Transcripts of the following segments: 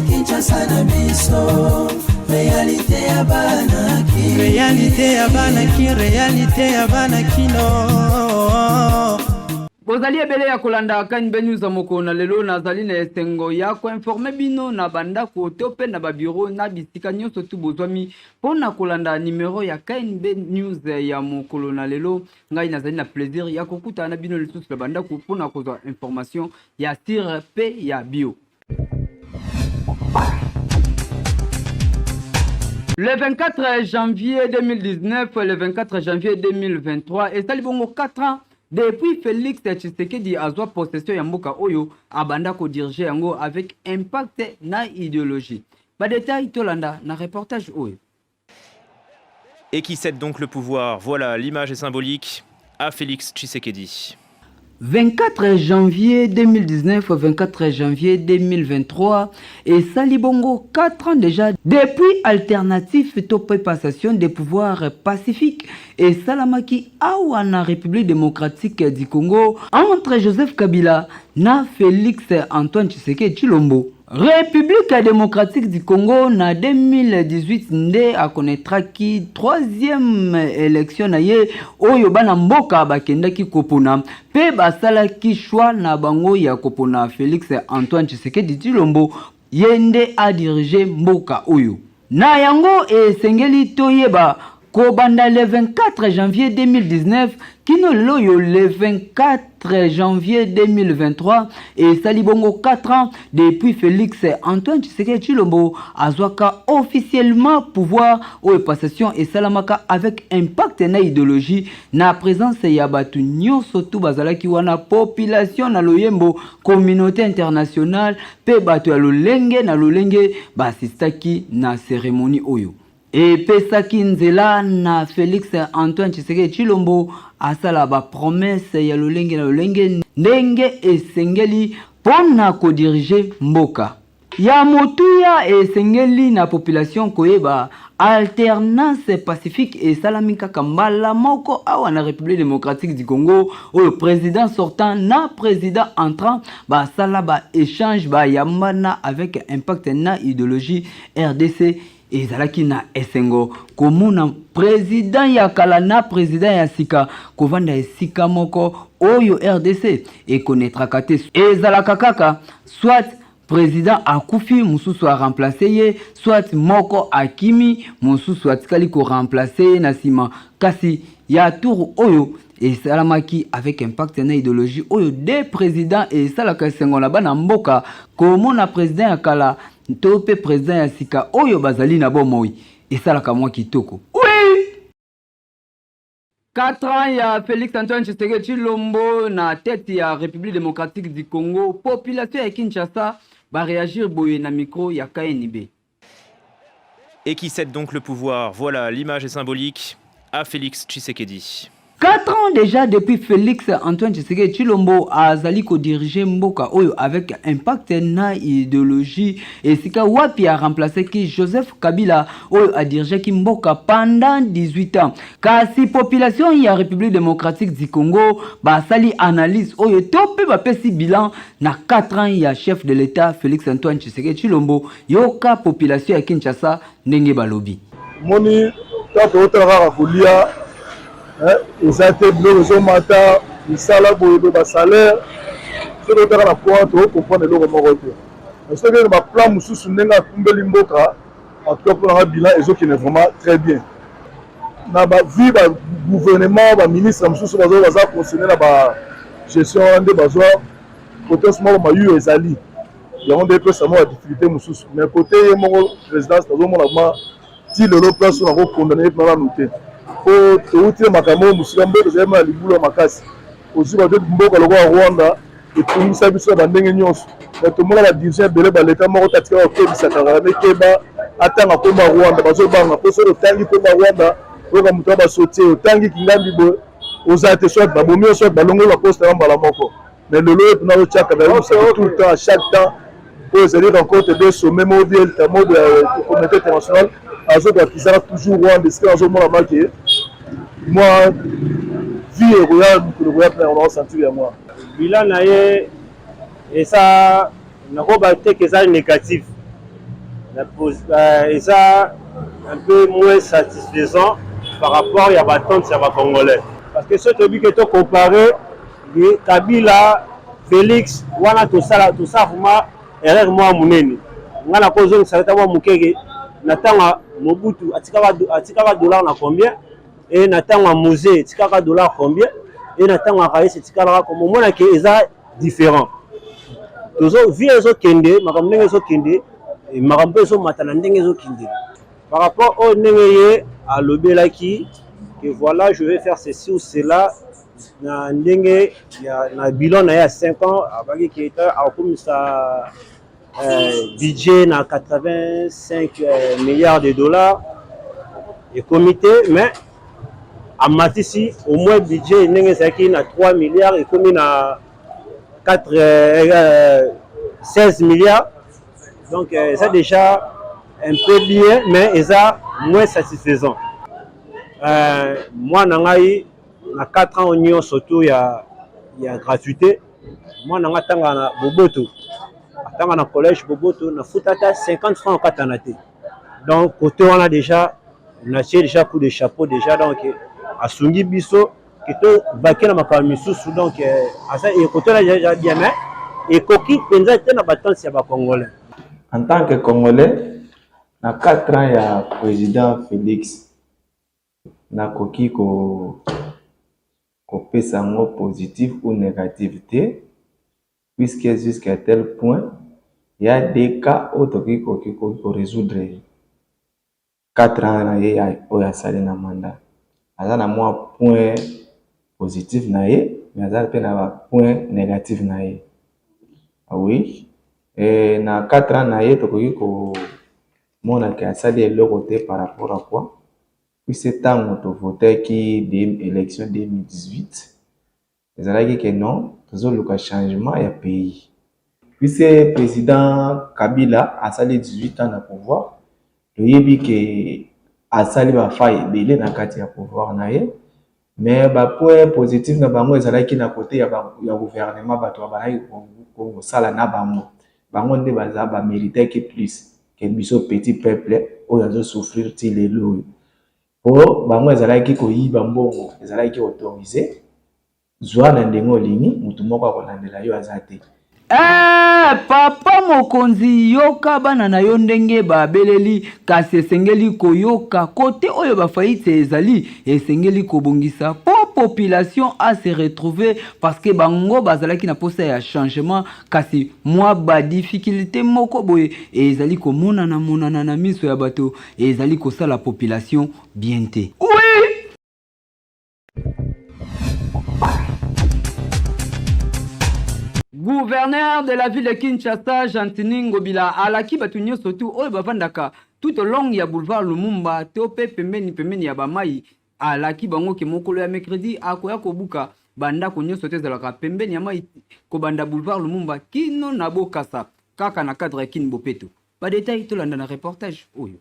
Kinshasa na biso, réalité ya banaki, réalité ya banaki, réalité ya banakino. Bozali ebele ya kolanda Kanibé News moko na lelo nazali na esengo ya ko informer bino na banda ko tope na ba bureau na bisika nyonso tu bozwami pona kolanda numero ya Kanibé News ya mokolo na lelo ngai nazali na plaisir ya kokuta na bino lisusu na banda ko pona kozwa information ya tir pe ya bio. Le 24 janvier 2019 et le 24 janvier 2023, et ça libongo 4 ans depuis Félix Tshisekedi azwa possession ya mboka oyo abanda ko diriger yango avec impact na idéologie. Ba détail tolanda na reportage oyo. Et qui cède donc le pouvoir, voilà l'image est symbolique, à Félix Tshisekedi. 24 janvier 2019, 24 janvier 2023, et Salibongo, 4 ans déjà, depuis alternative topé passation des pouvoirs pacifiques et Salamaki Awana République démocratique du Congo, entre Joseph Kabila na Félix Antoine Tshisekedi Tshilombo. République démocratique du Congo na 2018 nde akonetra ki 3e élection na ye oyo bana mboka bakendaki kopona pe basala ki choix na bango ya kopona Félix Antoine Tshisekedi Tshilombo yende a diriger mboka oyo na yango esengeli toyeba kobanda le 24 janvier 2019 kino loyo le 24 janvier 2023 et salibongo 4 ans depuis Félix Antoine Tshisekedi Tshilombo azwaka officiellement pouvoir ou passation et salamaka avec impact na idéologie na présence ya batu nyonso tu bazalaki wana population na loyembo communauté internationale pe batu ya lolenge na lolenge basistaki na cérémonie oyo. Et pesaki nzela na Félix Antoine Tshisekedi Tshilombo asala ba promesse ya lolenge na lolenge ndenge esengeli pona ko diriger mboka. Ya motuya esengeli na population koyeba alternance pacifique et salamika kambala moko awa na République démocratique du Congo où le président sortant na président entrant ba sala ba échange ba yamana avec impact na idéologie RDC. Ezalaki na esengo komuna président ya kala na président ya sika kovanda esika moko oyo RDC e connaîtra te ezalaka kaka soit président akufi mususu a remplacer ye soit moko akimi mususu atikali ko remplacer na sima kasi ya tour oyo esalamaki avec impact na idéologie oyo des présidents et salaka esengo na bana mboka komuna président ya kala Tope président ya sika oyo bazali na bomoi esalaka mwa kitoko. Oui! 4 ans ya Félix Antoine Tshisekedi Tshilombo na tête ya République démocratique du Congo, population ya Kinshasa va réagir boye na micro ya Kanibé. Et qui cède donc le pouvoir, voilà l'image est symbolique, à Félix Tshisekedi. 4 ans déjà depuis Félix Antoine Tshisekedi Tshilombo azali ko diriger mboka oyo avec impact na idéologie et sika wapi a remplacé ki Joseph Kabila oyo a dirigé ki mboka pendant 18 ans. Kasi population ya République démocratique du Congo ba sali analyse oyo tope ba pesi bilan na 4 ans ya chef de l'État Félix Antoine Tshisekedi Tshilombo yoka population ya Kinshasa ndenge balobi. Moni tape otara kolia eza te bilo ezomata misala boye basalaire soki otaka na point tokopona eloko moko te soki na baplan mosusu ndenge akumbeli mboka atuka mponanga bilan ezokende vraiment très bien na bavi bagouvernement baministre mosusu baza concerné na bagestion nde bazwa potence moko mayu ezali yango nde epesa moko badifficulté mosusu mais kote ye moko présidence nazomona ma ti lelo place oyo nakokondane nanu te po toutile makambo musika mboka ezali na libulu ya makasi ozwi bato mboka lokola Rwanda etungisa biso na bandenge nyonso na tomona badirigant ebele baleta moko tatika bakebisaka kaka keba atanga komba Rwanda bazobanga mpo soki otangi komba Rwanda oyoka moto ya basotie otangi kingambi boye ozala te soit babomi soit balongoli baposte ya mbala moko mais lelo oyo mpona otyaka bayebisaka tout le temps à chaque temps oyo ezali rencontre de sommet mobile mode ya communauté internationale azokakisaka toujours Rwanda esika azomona make moi vie on va sentir moi bilan naie et ça n'a pas été que ça négatif et ça un peu moins satisfaisant par rapport à l'attente sur les Congolais parce que ce que tu comparé Kabila Félix wana tout ça vraiment erreur moi munene ngana kozo nsalata mukeke natanga Mobutu atikaka dollar na combien et natanga Mosé atikaka dollar combien et natanga Raïs atikaka comme mona que eza différent tozo vie ezo kende makambo ndenge ezo kende makambo ezo matana ndenge ezo kende par rapport au ndenge à lobelaki que voilà je vais faire ceci ou cela na ndenge na bilan na ya 5 ans abaki qui était à comme ça budget na 85 milliards de dollars et comité mais à Matisi au moins budget ndenge saki na 3 milliards et comme na 16 milliards donc c'est déjà un peu bien mais ça moins satisfaisant moi nangai na 4 ans union surtout il y a gratuité moi nanga tanga na boboto tanga na collège boboto na futata 50 francs katanate donc côté on a déjà on a déjà coup de chapeau déjà donc à sungi biso que to baké na makambo sous donc à ça et côté là déjà bien mais et koki penza tena batance ya ba congolais en tant que congolais na 4 ans il y a président Félix na koki ko pesa ngo positif ou négativité puisque jusqu'à tel point il y a des cas autres qui ko résoudre 4 ans na ye oya sali na mandat azana moi point positif na ye mais azana pe na point négatif na ye oui et na 4 ans na ye to ko mona ke asali eloko te par rapport à quoi puis c'est temps to voter qui des élections 2018 les alaki que non toujours le changement ya pays puis c'est président Kabila asali 18 ans na pouvoir le yebi que asali ba faille belé na kati ya pouvoir na ye mais ba point positif na bango ezalaki na côté ya gouvernement bato ba ko sala na bango nde baza ba mériter que plus que biso petit peuple o yazo souffrir ti lelo po bango ezalaki ko yiba mbongo ezalaki autorisé zwa na ndenge olingi mutu moko akolandela yo azate papa mokonzi yoka bana na yo ndenge babeleli kasi esengeli koyoka kote oyo bafaite ezali esengeli kobongisa po population a se retrouver parce que bango bazalaki na posa ya changement kasi mwa ba difficulté moko boye ezali komona na miso ya bato ezali kosala population bien te. Oui! Gouverneur de la ville de Kinshasa, Jantini Ngobila, alaki batunyo surtout oyo bavandaka tout au long ya boulevard Lumumba, tope pembeni ya bamai, alaki bango ke mokolo ya mercredi akoya kobuka banda konyo sote zalaka pembeni ya mai ko banda boulevard Lumumba kino na bokasa kaka na cadre kin bopeto. Ba détail to landa na reportage oyo.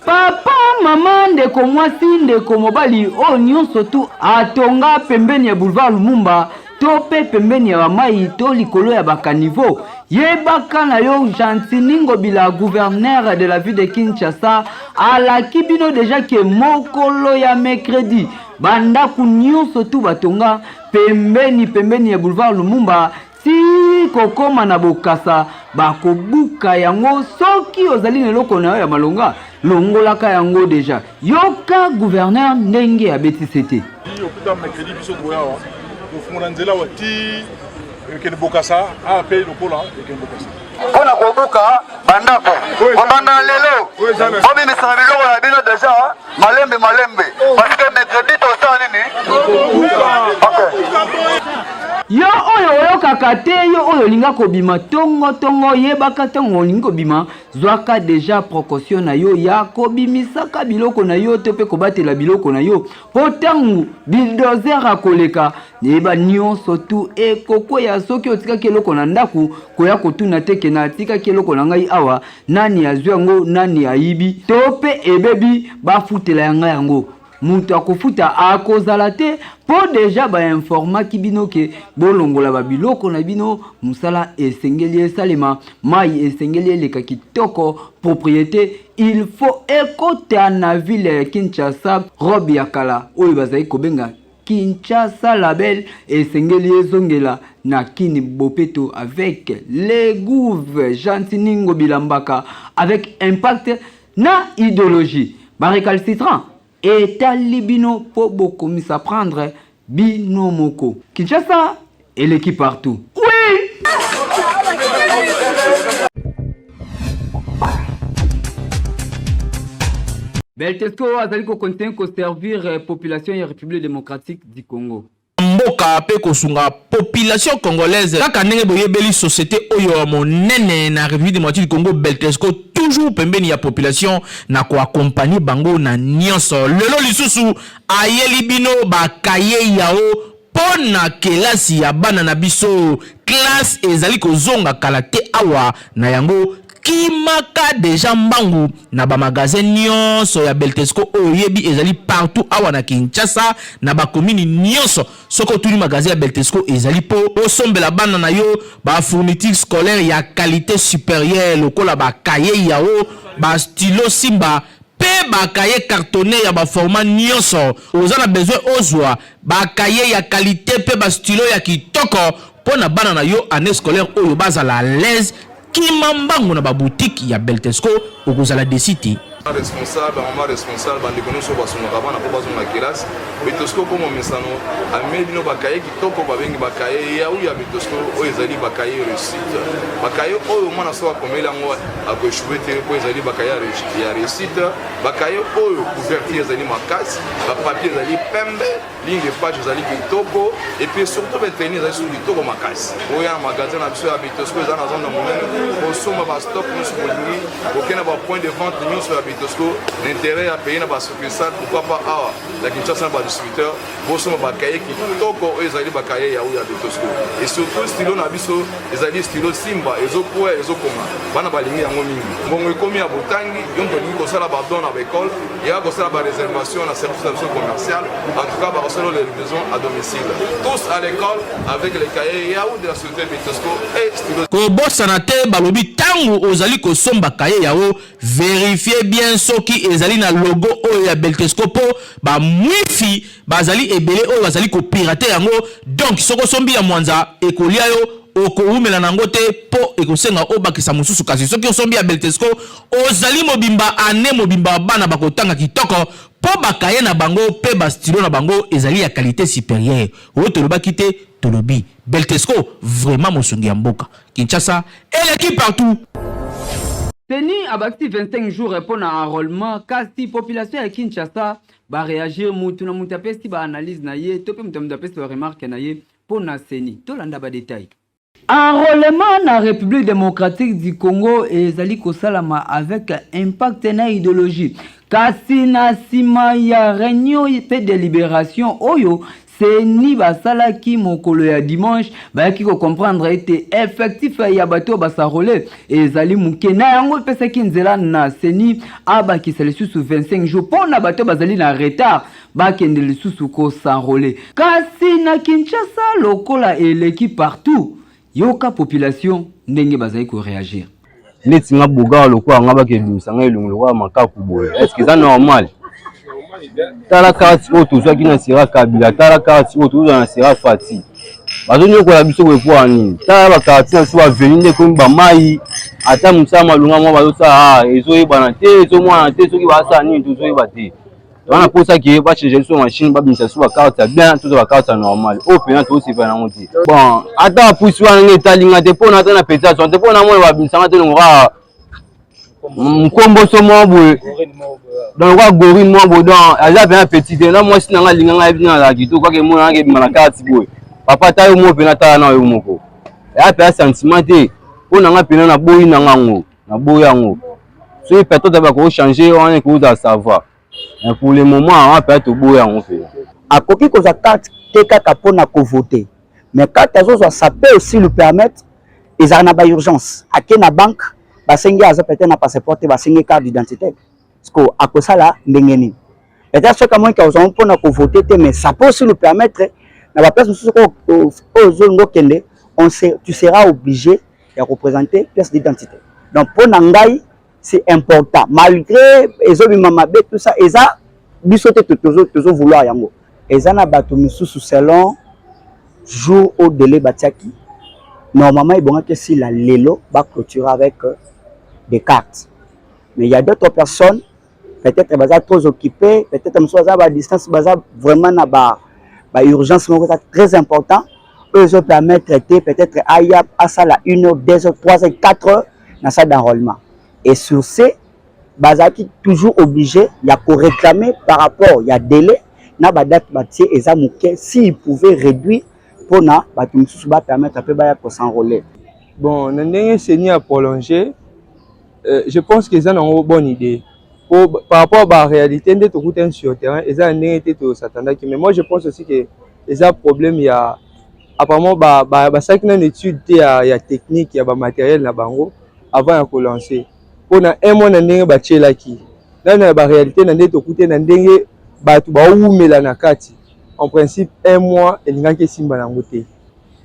Papa maman ndeko mwasi ndeko mobali o nyonso tu atonga pembeni ya boulevard Lumumba to pe pembeni ya mai to likolo ya bakanivo yebaka na yo Jantini Ngobila gouverneur de la ville de Kinshasa alaki bino déjà ke mokolo ya mercredi banda ku nyonso tu batonga pembeni ya boulevard Lumumba si kokoma na bokasa bakobuka yango soki ozali neloko na yo ya malonga longolaka yango deja yoka gouverneur ndenge abeti sete okuta mercredi biso boya tofungola nzela wati ekende bokasa ape lokola ekende bokasa mpona kobuka bandako kobanda lelo obimisaka biloko ya bino deja malembe parce que mercredi tosala nini yo oyo oyoka kaka te yo oyo linga kobima tongo yebaka tongo linga kobima zwaka deja précaution na yo ya kobimisaka biloko na yo te pe kobatela biloko na yo potangu bulldozer akoleka yeba nyonso tu ekoko ya soki otika keloko na ndaku koya kotuna teke na tika keloko na ngai awa nani azwi yango nani ayibi to pe ebebi bafutela yanga yango mutu akofuta akozala te po deja bainformaki bino ke bolongola babiloko na bino musala esengeli esalema mai esengeli eleka kitoko propriété il faut ekota na ville ya Kinshasa robe ya kala oyo bazali kobenga Kinshasa label esengeli ezongela na kini bopeto avec les gouves Jantiningo Bilambaka avec impact na idéologie baricalcitrant et talibino po bokomisa prendre bino moko Kinshasa et l'équipe partout. Oui. Beltesco azali ko continuer ko servir population ya République démocratique du Congo. Mboka pe kosunga population congolaise kaka ndenge boyebeli société oyo monene na République démocratique du Congo Beltesco toujours pembeni ya population na ko accompagner bango na nyonso lelo lisusu ayeli bino bakaye yao pona kelasi ya bana na biso classe ezali kozonga kala te awa na yango kimaka deja mbangu na ba magasin nyonso ya Beltesco oyebi ezali partout awa na Kinshasa na ba commune nyonso soko tuni magasin ya Beltesco ezali po osombela bana na yo ba fourniture scolaire ya qualité supérieure lokola ba cahier yao ba stylo simba pe ba cahier cartonné ya ba format nyonso ozana besoin ozwa ba cahier ya qualité pe ba stylo ya kitoko pona bana na yo année scolaire oyo bazala à l'aise kimambango na ba boutique ya Beltesco okozala desiti responsable, maman responsable, bande kono so basuna kabana po bazuna classe. Beltesco comme mesano ameli no bakaye kitoko babengi bakaye ya u ya Beltesco o ezali bakaye réussite. Bakaye o mwana so akomela ngo akoshubete ko ezali bakaye ya réussite. Bakaye o couverture ezali makasi, ba papier ezali pembe, ligne page ezali kitoko et puis surtout ba tenir ezali sur kitoko makasi. O ya magasin na biso ya Beltesco ezana zona monene, o soma ba stock no so bolingi, okena ba point de vente nyonso ya l'intérêt à payer dans la succursale, pourquoi pas la Kinshasa dans le distributeur, vous sommes bakaye qui toko ezali bakaye ya uya Beltesco et surtout stylo na biso ezali stylo simba ezokuwa ezokoma bana balingi yango mingi bongo ekomi ya botangi yonto lingi kosala ba don na école ya kosala ba réservation na service commercial en tout cas ba kosala les livraisons à domicile tous à l'école avec les cahiers ya de la société Beltesco et stylo ko bossana te balobi tangu ozali kosomba kaye yao vérifiez bien soki ezali na logo oyo ya Beltesco po ba mwifi bazali ebele oyo bazali ko pirater yango donc soko sombi ya mwanza ekolia yo okoumela nango te po ekosenga obakisa mususu kasi soki osombi ya Beltesco ozali mobimba ane mobimba bana bakotanga kitoko po bakaye na bango pe ba stylo na bango ezali ya qualité supérieure o tolobaki te tolobi Beltesco vraiment mosungi ya mboka Kinshasa et l'équipe partout. Teni abakti 25 jours répond à enrôlement kasi population ya Kinshasa ba réagir mutu na mutu apesi ba analyse na ye to pe mutu apesi ba remarque na ye pona seni to landa ba détail. Enrôlement na République démocratique du Congo ezali kosalama avec impact na idéologie kasi na sima ya réunion pe délibération oyo Seni basalaki mokolo ya dimanche bayaki ko comprendre ete effectif ya bato basarole ezali muke na yango pesaki nzela na seni abaki lisusu 25 jours pona bato bazali na retard bakende lisusu ko s'enrôler kasi na Kinshasa lokola eleki partout yoka population ndenge bazali ko réagir neti nga boga lokola nga bakebimisa nga elungu lokola makaku boye est-ce que ça normal tala kati o tozwa kina sera kabila tala kati o tozwa na sera fati bazonyo ko la biso ko ani tala ba kati na so avenir de ko ba mai ata musa malunga mo bazo sa ezo yebana te ezo mwana te soki ba sa nini tozo yeba te wana posa ki ba changer so machine ba binisa so ba carte bien tout ba carte normal o pena to si fa na ngoti bon ata pusi wana ngetalinga te pona ata na peta so te pona mo ba binisa te ngora mkombo so mo boye donc quoi gori mo bo donc ala bien petit na moi si na linga nga ebina la kito kwa ke mo na ke bimana kati boye papa tayo mo pena ta na yo moko ya pe sentiment te po na nga pena na boyi na ngango na boyi yango so peut-être ba ko changer on est ko da savoir mais pour le moment on peut to boyi yango fe akoki ko za carte te kaka pona ko voter mais carte azo ça peut aussi lui permettre ils en a ba urgence ake na banque ba sengi azo peut-être na passeport ba sengi carte d'identité parce que akosa la ndengeni peut-être que moi qui ont pona ko voter mais ça peut aussi lui permettre na ba place au zone kende tu seras obligé de représenter pièce d'identité. Donc pour Nangai, c'est important. Malgré les autres mamabe tout ça, ils a bisoté toujours vouloir yango. Ils en a battu sous selon jour au délai batiaki. Normalement ils vont que si la lelo va clôturer avec des cartes. Mais il y a d'autres personnes peut-être qu'ils trop occupés, peut-être qu'ils à distance, vraiment na ba urgence très important. Eux ont permis de traiter peut-être à ça la 1 heure, 2 heures, 3 heures, 4 heures dans ça d'enrôlement. Et sur ce, Bazaki toujours obligé, il y a pour réclamer par rapport, il y a délai, na badat batier et ça mouké s'ils pouvaient réduire pour na batum sous ba permettre un peu de s'enrôler. Bon, n'endé seni à prolonger. Je pense que ça n'a une bonne idée. Par rapport à la réalité, de tout un sur terrain, et ça n'a été tout s'attendre. Mais moi je pense aussi que les problème il y a apparemment ça qui une étude il y a technique il y a matériel na bango avant de lancer pour na un mois na ndenge ba tchela ki na ba réalité na ndenge to na ndenge ba tu ba umela na kati en principe un mois elinga ke simba na ngote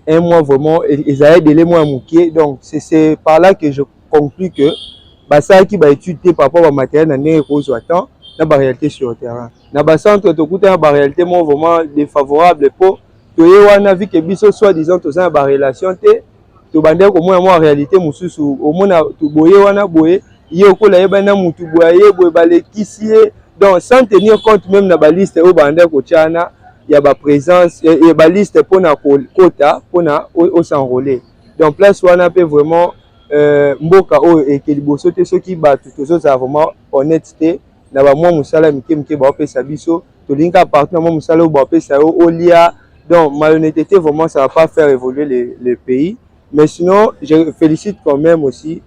un mois vraiment ils a aidé les mois mukie donc c'est par là que je conclus que ça qui ba étude par rapport au matériel na ndenge ko zo attend na ba réalité sur le terrain na ba centre to na ba réalité moi vraiment défavorable pour wana vu que biso soit disant to ça ba relation te to bande ko moi en réalité mususu au mona to boye wana boye yo ko la yeba na mutu boye boye balekisie donc sans tenir compte même na ba liste au bande ko tchana ya ba présence et ba liste pour na quota pour na au s'enrôler donc place wana peut vraiment mboka o et que liboso te ceux qui ba tout ça vraiment honnêteté na ba moi musala mike ba opesa biso to linka partenaire moi musala ba opesa o lia. Donc, malhonnêteté, vraiment, ça ne va pas faire évoluer le pays. Mais sinon, je félicite quand même aussi.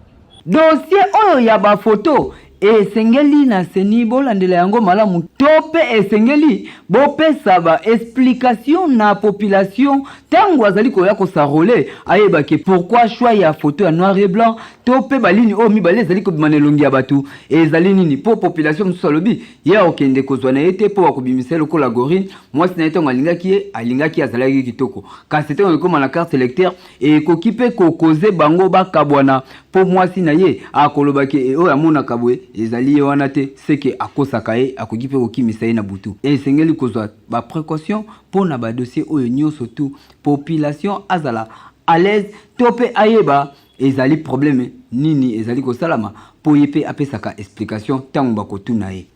Dossier oyo ya ba photo esengeli na seni bolandela yango malamu tope esengeli bopesa ba explication na population tango azali koya ko sarole ayeba ke pourquoi choix ya photo ya noir et blanc tope balini o mi balé ezali ko manelongi ya batu ezali nini po population solobi ya okende kozwa na ete po bakobimisa lokola gorine moi sina etonga alingaki azalaki kitoko kasi te ko na carte électeur et ko kipe ko koze bango bakabwana po moi sina ye akoloba ke o amona kabwe ezali wana te seke akosaka ye akoki pe kokimisa ye na butu esengeli kozwa ba précaution pona ba dossier oyo nyonso tout population azala à l'aise tope ayeba ezali problème nini ezali kosalama po yepe apesaka explication tango bakotuna ye.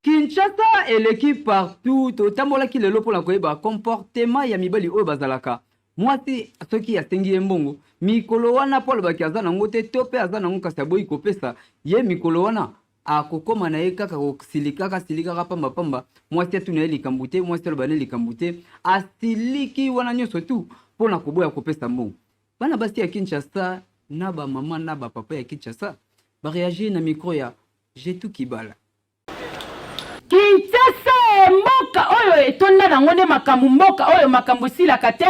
Kinshasa et l'équipe partout totambola ki lelo pona koyeba comportement ya mibali oyo bazalaka mwasi soki asengi mbongo mikolo wana Paul bakiaza nango te tope aza nango kasi boyi kopesa ye mikolo wana akokoma na ye kaka silika pamba mwasi atuna ye likambu te mwasi alobane likambu te asiliki wana nyonso tu pona koboya kopesa mbongo bana basi ya Kinshasa na ba mama na ba papa ya Kinshasa ba réagir na micro ya Jetu Kibala. Kinshasa mboka oyo etonda nango nde makambo mboka oyo makambo silaka te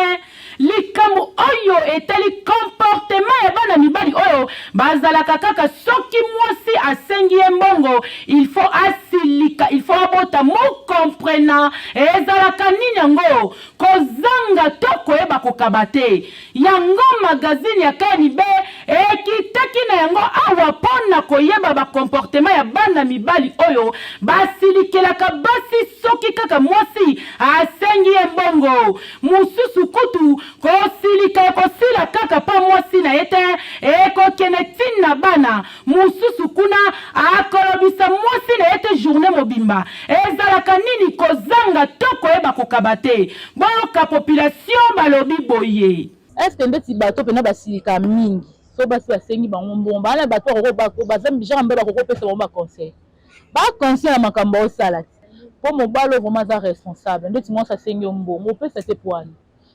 likambo oyo etali comportement ya bana mibali oyo bazalaka kaka soki mwasi asengi mbongo il faut asilika il faut abota mo comprena ezalaka nini yango kozanga to koyeba kokaba te yango magazine ya Kanibe ekitaki na yango awa pona koyeba ba comportement ya bana mibali oyo basilikelaka basi soki kaka mwasi asengi mbongo mususu kutu kosilika kosila kaka pa mwasi na ete ekokene tina bana mususu kuna akolobisa mwasi na ete journée mobimba ezalaka nini kozanga to koyeba kokaba te boyoka population balobi boye est-ce ndeti bato pena basilika mingi so basi basengi bango mbongo bana bato ko bazambi genre mbe bakopesa bango ba conseil na makambo osala pour mobali vraiment aza responsable ndeti mwasi asengi yo mbongo opesa te poani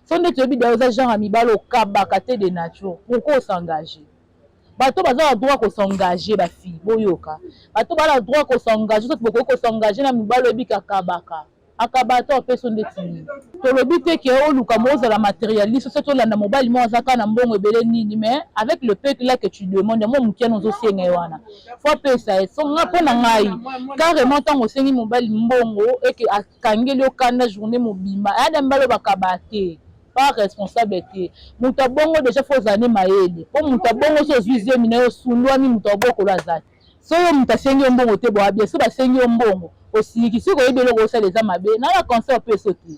so ndeti oyebi da oza genre ya mibali okabaka te de nature pourquoi osengager bato baza na droit kosengager bafille boyoka bato baza na droit kosengager soki bokoki kosengager na mibali oyebi kakabaka akabata opesa ndeti nini tolobi te ke oluka mozala matérialiste soki olanda mobali mo aza kaka na mbongo ebele nini mais avec le peuple là que tu demandes mo mokiana ozosenga ye wana fo apesa ye so nga mpo na ngai carrément ntango osengi mobali mbongo eke akangeli okanda journée mobimba ayada mibali oyo bakaba te pas responsable te moto abongo déjà fo ozane mayele mpo moto abongo so ozwi zemi na yo osundwami moto abokolo aza te so yo moto asengi yo mbongo te boya bien so basengi yo mbongo osiliki soki oyebi eloko osala eza mabe naya conseil opesa te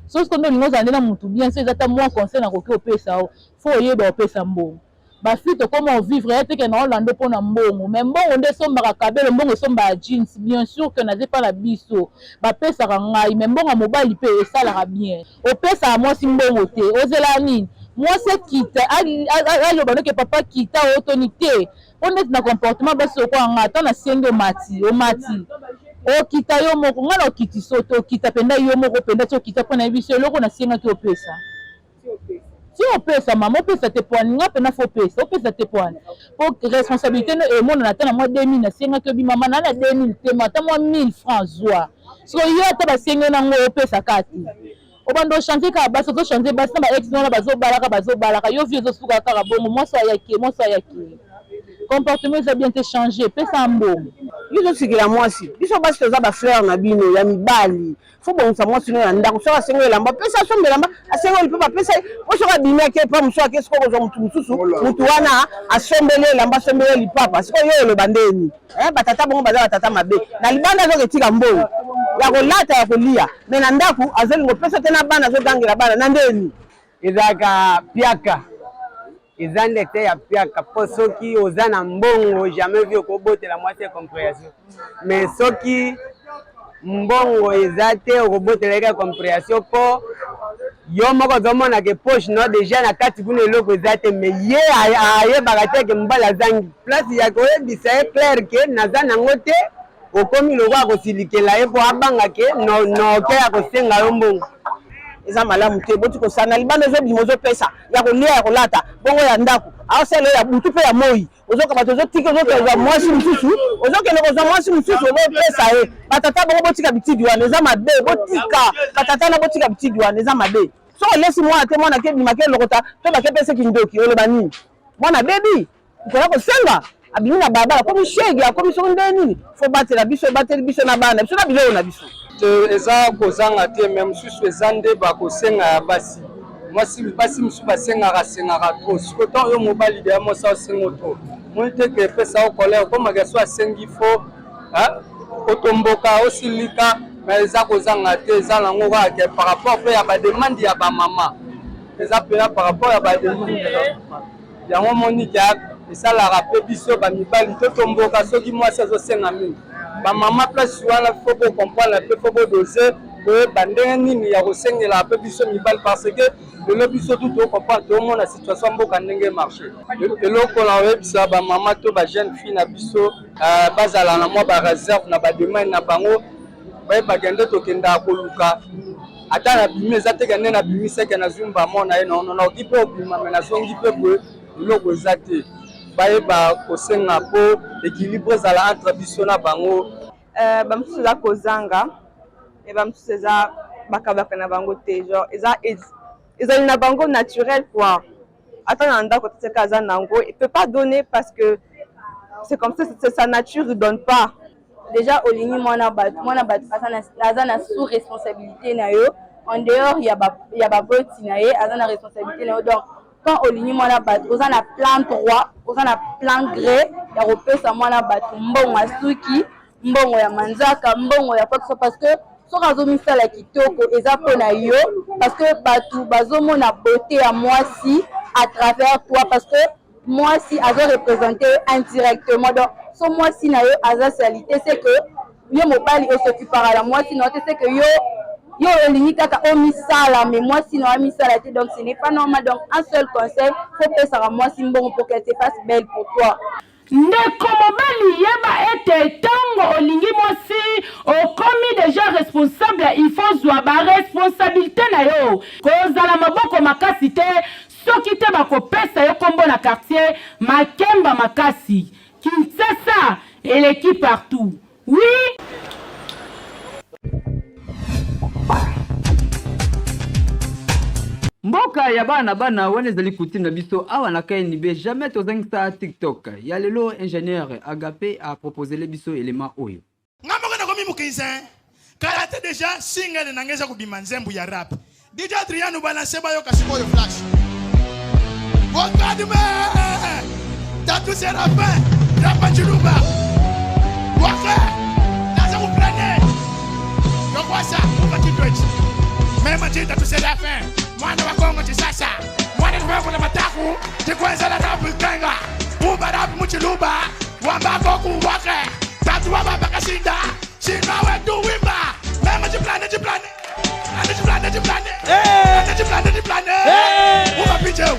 so soki nde olingi ozala na motu bien so eza ta mwa conseil nakoki opesa o fo oyeba opesa mbongo bafille tokoma ovivre ye teke na olanda mpona mbongo mais mbongo nde esombaka kabelo mbongo esombaka jeans bien sûr que naze mpa na biso bapesaka ngai mais mbongo ya mobali mpe esalaka bien opesaka mwasi mbongo te ozela nini mwasi akita aloba noke papa kita otoni te mpo ndeti na comportement basi okoya nga ata nasengi omati okita yo moko nga na okiti so te okita mpenza yo moko mpenza ti okita mpo na biso eloko nasengaki opesa si opesa mama opesa te poani nga mpena fo opesa opesa te poani po responsabilité emonana ata na mwa 2000 nasengaki obi mama na 2000 te ma ata mwa 1000 francs zwa so yo ata basenge nango opesa kati obanda ochantier kaka basi ozochantier basi na baex wana bazobalaka yo vi ezosuka kaka bongo mwasi ayaki comportement eza bien te changer pesa mbongo biso sikila mwasi biso basi toza bafleur na bino ya mibali fo bongisa mwasi no ya ndako soki asengo elamba pesa asomba elamba asengo lipe bapesa po soki abimi ake pa mosu ake sikoyo kozwa motu mosusu motu wana asombeli elamba asombeli lipapa sikoyo yo oloba ndeni batata bongo baza batata mabe na libanda azoka etika mbongo ya kolata ya kolia me na ndako azolingo pesa te na bana azogangela bana na ndeni ezalaka piaka eza ndete ya piaka po soki oza na mbongo jamais vu okobotela mwasi ya compréhension mais soki mbongo eza te okobotela eka compréhension po yo moko ozomona ke poche no déjà na kati kuna eloko eza te mais ye ayebaka te ke mobali azangi place ya koyebisa ye clair ke naza nango te okomi loko akosilikela ye po abanga ke noke ya kosenga yo mbongo eza malamu te boti kosana libanda ezobima ozopesa ya kolia ya kolata bongo ya ndako aosala ya butu mpe ya moi ozoka bato ozotika ozokezwa mwasi mosusu ozokende kozwa mwasi mosusu ozopesa ye batata bongo botika bitidi wana eza mabe botika batata na botika bitidi wana eza mabe so olesi mwana te mwana kebima kelokota to bakepese kindoki oloba nini mwana bebi koya kosenga abimi na balabala komi shege akomi soko nde nini fo batela biso ebateli biso na bana biso na biloko na biso eza kozanga te me mosusu eza nde bakosenga ya basi mwasi basi mosusu basengaka tro siko ntango yo mobali deya mosa osengo tro moni te ke epesa okolere okomaka so asengi fo otomboka osilika me eza kozanga te eza nango kaka ke par rapport mpe ya bademande ya bamama eza mpena par rapport ya bademande yango monike esalaka mpe biso bamibali totomboka soki mwasi azosenga mingi bamama place wana fo bocomprendre mpe fo bodose koyeba ndenge nini ya kosengela mpe biso mibali parce que lelo biso tu tocomprendre tomona situation mboka ndenge marché eloko na oyebisa bamama to bajeune fille na biso bazala na mwa bareserve na bademande na bango bayebaka nde tokendaka koluka ata nabimi eza teke nde nabimiseke nazwi mbamo na ye naoki mpe obima me nazongi mpe boye eloko eza te bayeba kosenga po équilibre ezala entre biso na bango bamosusu eza kozanga e bamosusu eza bakabaka na bango te genre ezali na bango naturel quoi ata na ndako toteka aza nango il peut pas donner parce que c'est comme ça c'est sa nature il donne pas déjà olingi mwana bato aza na sous responsabilité na yo en dehors ya baboti na ye aza na responsabilité na yo donc quand olingi mwana bato oza na plan droit oza na plan gré ya kopesa mwana bato mbongo ya suki mbongo ya manzaka mbongo ya quoi parce que soki azomisala kitoko eza mpo na yo parce que bato bazomona beauté ya mwasi à travers toi parce que mwasi azoreprésente indirectement donc so mwasi na yo aza salité c'est que yo mobali osokipaka la mwasi na yo te c'est que yo olingi kaka omisala mais mwasi na yo amisala te donc ce n'est pas normal donc un seul conseil faut pesaka mwasi mbongo pour qu'elle se fasse belle pour toi. ndeko mobali yeba ete tango olingi mwasi okomi deja responsable, il faut zwa ba responsabilité na yo kozala maboko makasi te soki te bakopesa yo kombo na quartier makemba makasi. Kinshasa eleki partout. Oui. Mboka ya bana wane zali kuti na biso awa na kaini be jamais tozangisa TikTok. Ya lelo ingénieur Agapé a proposé le biso élément oyo. Ngamoko na komi mukinza. Karate déjà single na ngeza kubima nzembu ya rap. DJ Adriano balance ba yo kasiko yo flash. Wakadime. Tatu Serapin. Rapa Chuluba. Waka. Naza kuplane. Yokwasa ukatitwechi. Mema jita Tatu Serapin. Mwana wa Kongo chisasa. Mwana wangu na mataku. Tikwenza la rapu kenga. Uba rapu muchiluba. Wambako kuwake. Tatu wababa kasinda. Shinga wetu wimba. Mema jiplane. Uba picheu.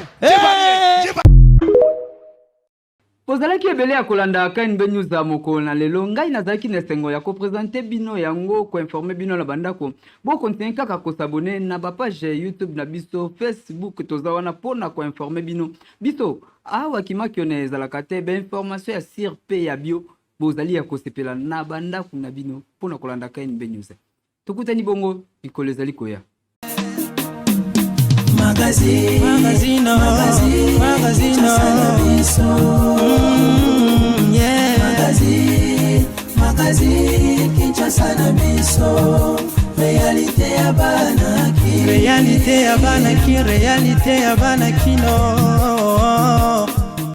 Pozalaki ebele ya kolanda kaini be news za moko na lelo ngai nazalaki na sengo ya kopresente bino yango ko informer bino na bandako bo continue kaka ko s'abonner na ba page YouTube na biso Facebook toza wana pona ko informer bino biso awa kimaki ona ezalaka te be information ya sir pe ya bio bozali ya kosepela na bandako na bino pona kolanda kaini be news tukutani bongo ikolo ezali koya Magazino Magazine Kinshasa na biso Réalité ya bana ki Réalité ya bana kino